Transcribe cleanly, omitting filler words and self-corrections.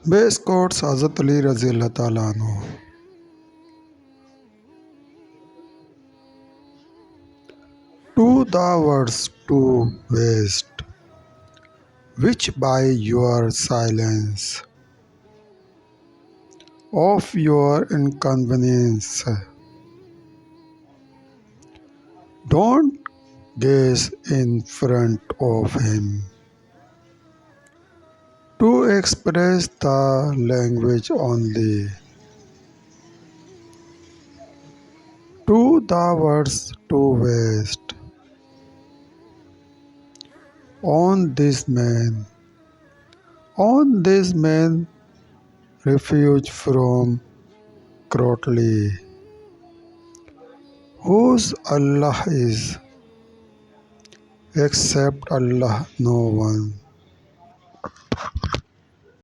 Base quotes Hazrat Ali Razillah Ta'ala anhu. To the words to waste, which by your silence of your inconvenience, don't gaze in front of him. To express the language only. To the words to waste. On this man, refuge from cruelty, whose Allah is, except Allah no one.